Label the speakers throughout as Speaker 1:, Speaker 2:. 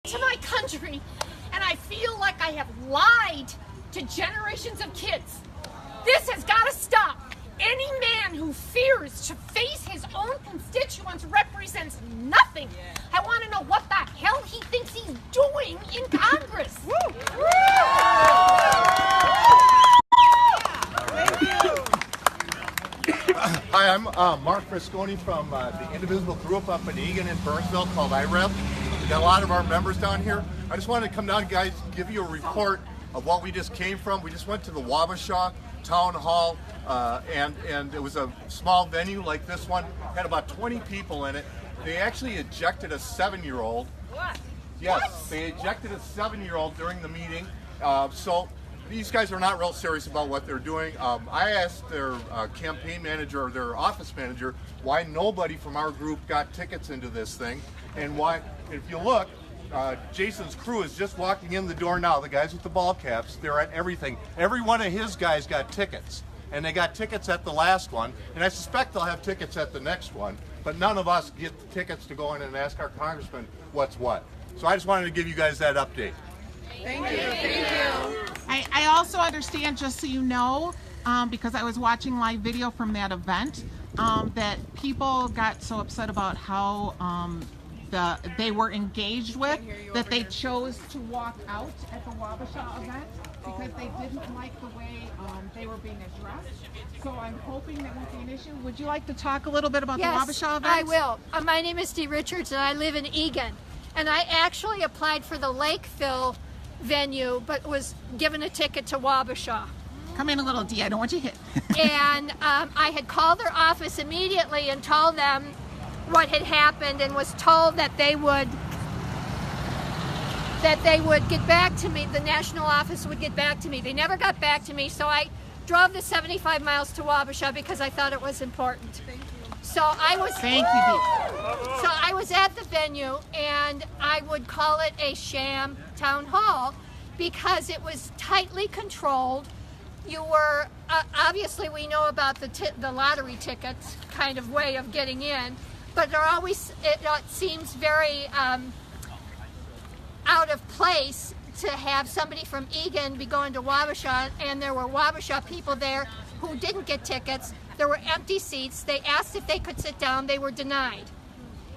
Speaker 1: to my country, and I feel like I have lied to generations of kids. This has got to stop. Any man who fears to face his own constituents represents nothing. I want to know what the hell he thinks he's doing in Congress.
Speaker 2: Hi, I'm Mark Frisconi from the Indivisible group up in Egan and Burnsville called IREV. We got a lot of our members down here. I just wanted to come down, guys, give you a report of what we just came from. We just went to the Wabasha Town Hall, and it was a small venue like this one. Had about 20 people in it. They actually ejected a 7-year-old.
Speaker 1: What?
Speaker 2: Yes,
Speaker 1: What?
Speaker 2: they ejected a 7-year-old during the meeting. So these guys are not real serious about what they're doing. I asked their campaign manager or their office manager why nobody from our group got tickets into this thing, and why, if you look, Jason's crew is just walking in the door now. The guys with the ball caps, they're at everything. Every one of his guys got tickets, and they got tickets at the last one, and I suspect they'll have tickets at the next one, but none of us get the tickets to go in and ask our congressman what's what. So I just wanted to give you guys that update.
Speaker 3: Thank you. Thank you. I also understand, just so you know, because I was watching live video from that event, that people got so upset about how they were engaged with, that they chose to walk out at the Wabasha event because they didn't like the way they were being addressed. So I'm hoping that won't be an issue. Would you like to talk a little bit about the Wabasha event?
Speaker 4: I will. My name is Dee Richards and I live in Egan. And I actually applied for the Lakeville venue, but was given a ticket to Wabasha.
Speaker 3: Come in a little, Dee. I don't want you hit.
Speaker 4: And I had called their office immediately and told them what had happened, and was told that they would get back to me. The national office would get back to me. They never got back to me, so I drove the 75 miles to Wabasha because I thought it was important. So I was
Speaker 3: Thank you, Dee.
Speaker 4: So I was at the venue, and I would call it a sham town hall because it was tightly controlled. You were obviously, we know about the lottery tickets kind of way of getting in, but it seems very out of place to have somebody from Egan be going to Wabasha, and there were Wabasha people there who didn't get tickets. There were empty seats. They asked if they could sit down. They were denied.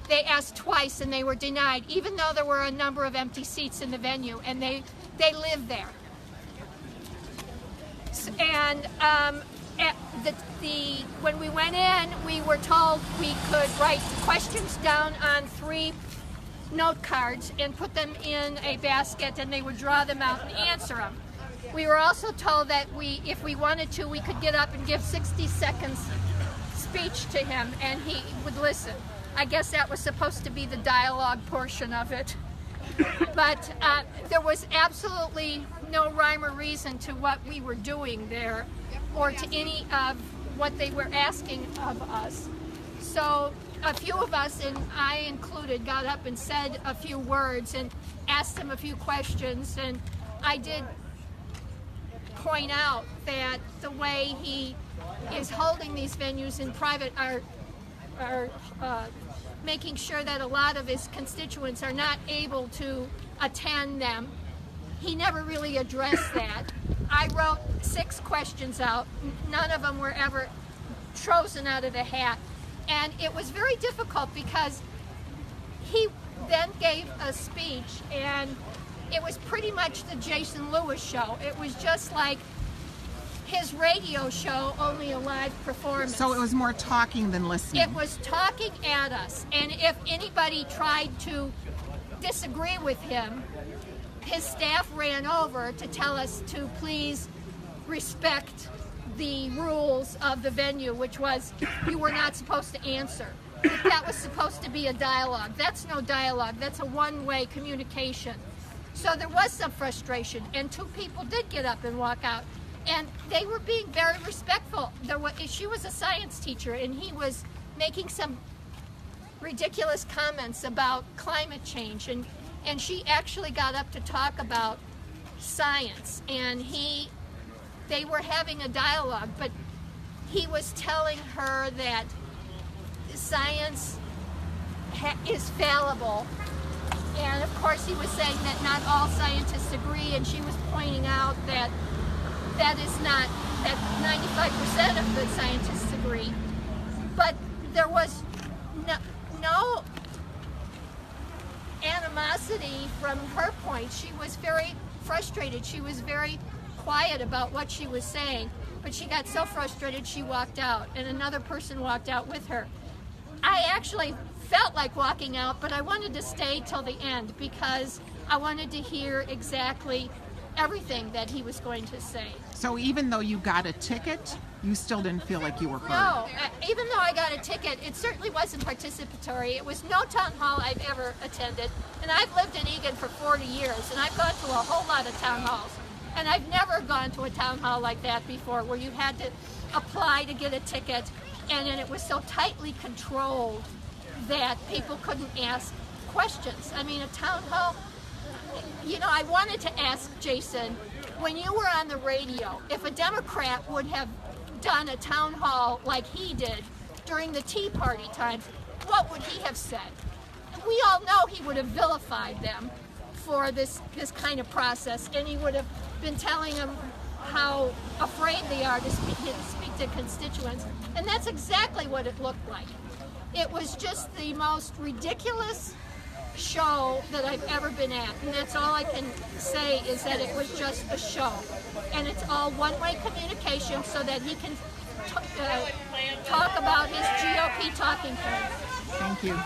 Speaker 4: They asked twice and they were denied, even though there were a number of empty seats in the venue, and they lived there. And when we went in, we were told we could write questions down on 3 note cards and put them in a basket, and they would draw them out and answer them. We were also told that if we wanted to, we could get up and give 60 seconds speech to him, and he would listen. I guess that was supposed to be the dialogue portion of it. But there was absolutely no rhyme or reason to what we were doing there, or to any of what they were asking of us. So a few of us, and I included, got up and said a few words and asked him a few questions, and I did point out that the way he is holding these venues in private are making sure that a lot of his constituents are not able to attend them. He never really addressed that. I wrote 6 questions out. None of them were ever chosen out of the hat. And it was very difficult because he then gave a speech, and it was pretty much the Jason Lewis show. It was just like his radio show, only a live performance.
Speaker 3: So it was more talking than listening.
Speaker 4: It was talking at us, and if anybody tried to disagree with him, his staff ran over to tell us to please respect the rules of the venue, which was you were not supposed to answer. That was supposed to be a dialogue. That's no dialogue. That's a one-way communication. So there was some frustration, and 2 people did get up and walk out, and they were being very respectful. She was a science teacher, and he was making some ridiculous comments about climate change, and she actually got up to talk about science, and they were having a dialogue, but he was telling her that science is fallible, And of course he was saying that not all scientists agree, and she was pointing out that that 95% of the scientists agree. But there was no animosity from her point. She was very frustrated. She was very quiet about what she was saying, but she got so frustrated she walked out, and another person walked out with her. I actually felt like walking out, but I wanted to stay till the end because I wanted to hear exactly everything that he was going to say.
Speaker 3: So even though you got a ticket, you still didn't feel like you were heard?
Speaker 4: No, even though I got a ticket, it certainly wasn't participatory. It was no town hall I've ever attended, and I've lived in Eagan for 40 years, and I've gone to a whole lot of town halls, and I've never gone to a town hall like that before, where you had to apply to get a ticket, and then it was so tightly controlled that people couldn't ask questions. I mean, a town hall, you know, I wanted to ask Jason, when you were on the radio, if a Democrat would have done a town hall like he did during the Tea Party times, what would he have said? We all know he would have vilified them for this kind of process, and he would have been telling them how afraid they are to speak to constituents, and that's exactly what it looked like. It was just the most ridiculous show that I've ever been at, and that's all I can say is that it was just a show, and it's all one-way communication so that he can talk about his GOP talking points.
Speaker 3: Thank you.